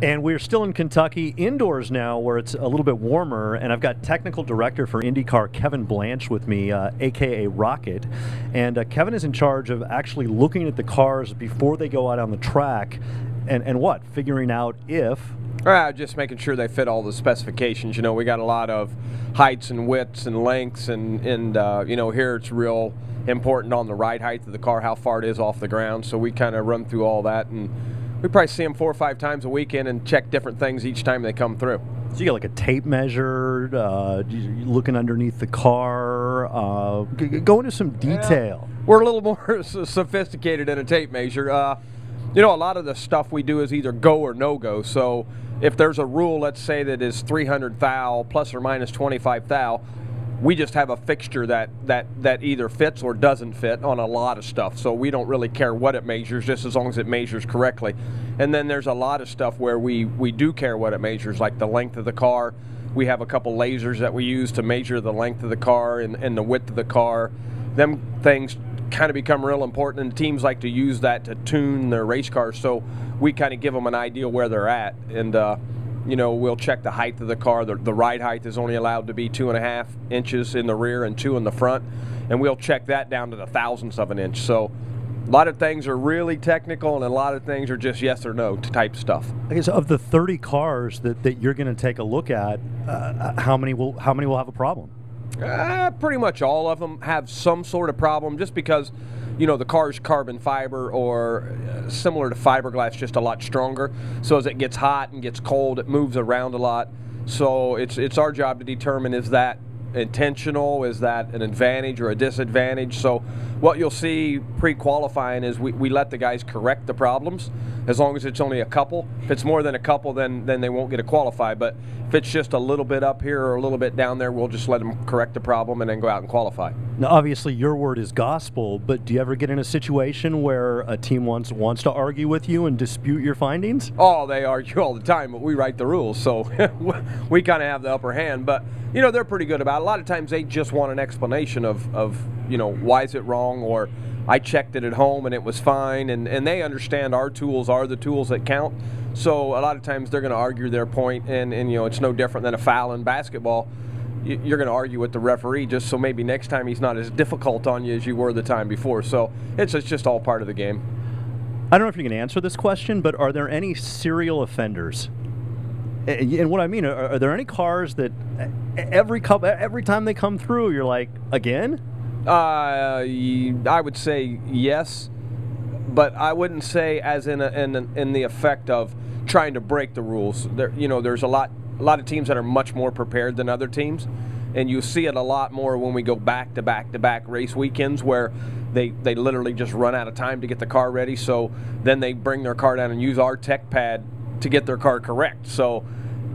And we're still in Kentucky, indoors now, where it's a little bit warmer, and I've got technical director for IndyCar, Kevin Blanch, with me, a.k.a. Rocket. And Kevin is in charge of actually looking at the cars before they go out on the track and what? Figuring out if... Just making sure they fit all the specifications. You know, we got a lot of heights and widths and lengths, and you know, here it's real important on the ride height of the car, how far it is off the ground. So we kind of run through all that, and we probably see them 4 or 5 times a weekend and check different things each time they come through. So you got like a tape measure, looking underneath the car, go into some detail. Yeah, we're a little more sophisticated than a tape measure. You know, a lot of the stuff we do is either go or no go. So if there's a rule, let's say that is 300 thou plus or minus 25 thou, we just have a fixture that either fits or doesn't fit on a lot of stuff. So we don't really care what it measures, just as long as it measures correctly. And then there's a lot of stuff where we do care what it measures, like the length of the car. We have a couple lasers that we use to measure the length of the car and the width of the car. Them things kind of become real important, and teams like to use that to tune their race cars. So we kind of give them an idea where they're at, and you know, we'll check the height of the car. The ride height is only allowed to be 2.5 inches in the rear and 2 in the front, and we'll check that down to the thousandths of an inch. So a lot of things are really technical, and a lot of things are just yes or no type stuff. I guess of the 30 cars that you're going to take a look at, how many will have a problem? Pretty much all of them have some sort of problem, just because, you know, the car's carbon fiber or similar to fiberglass, just a lot stronger. So as it gets hot and gets cold, it moves around a lot. So it's our job to determine, is that intentional, is that an advantage or a disadvantage. So what you'll see pre-qualifying is we let the guys correct the problems, as long as it's only a couple. If it's more than a couple, then they won't get to qualify. But if it's just a little bit up here or a little bit down there, we'll just let them correct the problem and then go out and qualify. Now, obviously, your word is gospel, but do you ever get in a situation where a team wants to argue with you and dispute your findings? Oh, they argue all the time, but we write the rules, so we kind of have the upper hand. But, you know, they're pretty good about it. A lot of times they just want an explanation of you know, why is it wrong, or I checked it at home and it was fine, and they understand our tools are the tools that count. So a lot of times they're going to argue their point, and you know, it's no different than a foul in basketball. You're going to argue with the referee just so maybe next time he's not as difficult on you as you were the time before. So it's just all part of the game. I don't know if you can answer this question, but are there any serial offenders? And what I mean, are there any cars that every time they come through, you're like, again? I would say yes, but I wouldn't say as in the effect of trying to break the rules. You know, there's a lot of teams that are much more prepared than other teams, and you see it a lot more when we go back to back race weekends, where they literally just run out of time to get the car ready. So then they bring their car down and use our tech pad to get their car correct. So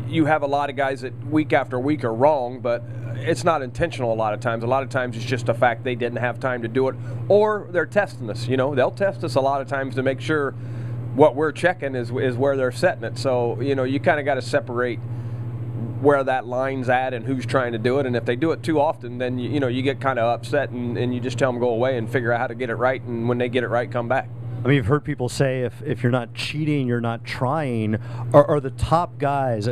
you have a lot of guys that week after week are wrong, but it's not intentional a lot of times. A lot of times it's just a fact they didn't have time to do it, or they're testing us. You know, they'll test us a lot of times to make sure what we're checking is where they're setting it. So, you know, you kind of got to separate where that line's at and who's trying to do it. And if they do it too often, then, you know, you get kind of upset, and you just tell them go away and figure out how to get it right. And when they get it right, come back. I mean, you've heard people say if you're not cheating, you're not trying. Are the top guys,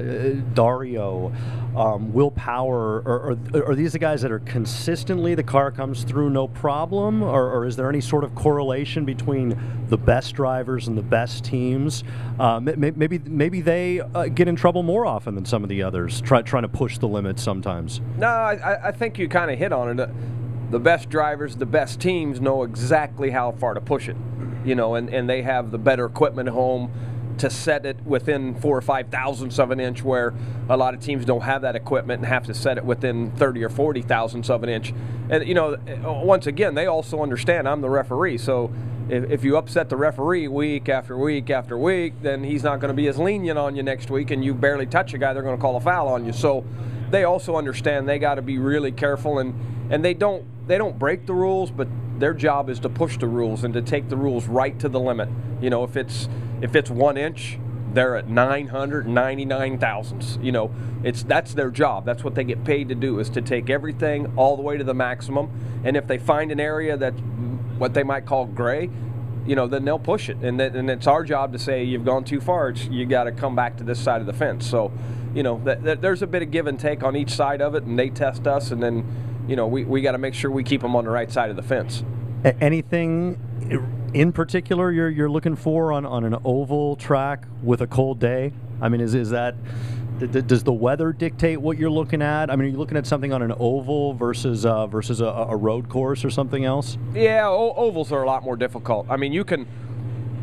Dario, Will Power, are these the guys that are consistently, the car comes through no problem? Or is there any sort of correlation between the best drivers and the best teams? Maybe they get in trouble more often than some of the others, trying to push the limits sometimes. No, I think you kind of hit on it. The best drivers, the best teams know exactly how far to push it. You know, and they have the better equipment at home to set it within 4 or 5 thousandths of an inch, where a lot of teams don't have that equipment and have to set it within 30 or 40 thousandths of an inch. And, you know, once again, they also understand I'm the referee. So if you upset the referee week after week after week, then he's not going to be as lenient on you next week, and you barely touch a guy, they're going to call a foul on you. So they also understand they got to be really careful, and they don't break the rules, but their job is to push the rules and to take the rules right to the limit. You know, if it's 1 inch, they're at 999 thousandths. You know, that's their job. That's what they get paid to do, is to take everything all the way to the maximum. And if they find an area that's what they might call gray, then they'll push it, and it's our job to say you've gone too far. You got to come back to this side of the fence. So, there's a bit of give and take on each side of it, and they test us, and then, we got to make sure we keep them on the right side of the fence. Anything in particular you're looking for on an oval track with a cold day? I mean, is that, does the weather dictate what you're looking at? I mean, are you looking at something on an oval versus a road course or something else? Yeah, ovals are a lot more difficult. I mean,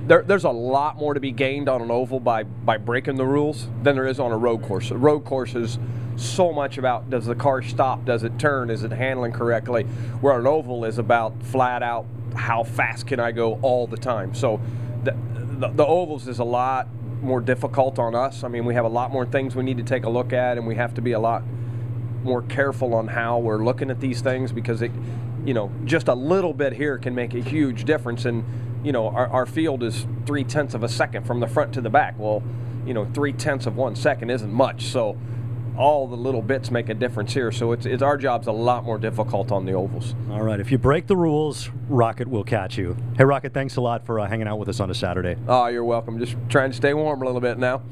there's a lot more to be gained on an oval by breaking the rules than there is on a road course. A road course is so much about, does the car stop, does it turn, is it handling correctly, where an oval is about flat out, how fast can I go all the time. So the ovals is a lot more difficult on us. I mean, we have a lot more things we need to take a look at, and we have to be a lot more careful on how we're looking at these things, because it, just a little bit here can make a huge difference. And our field is 0.3 of a second from the front to the back. Well, 0.3 of 1 second isn't much, so all the little bits make a difference here. So it's our job's a lot more difficult on the ovals. All right, if you break the rules, Rocket will catch you. Hey, Rocket, thanks a lot for hanging out with us on a Saturday. Oh, you're welcome. Just trying to stay warm a little bit now.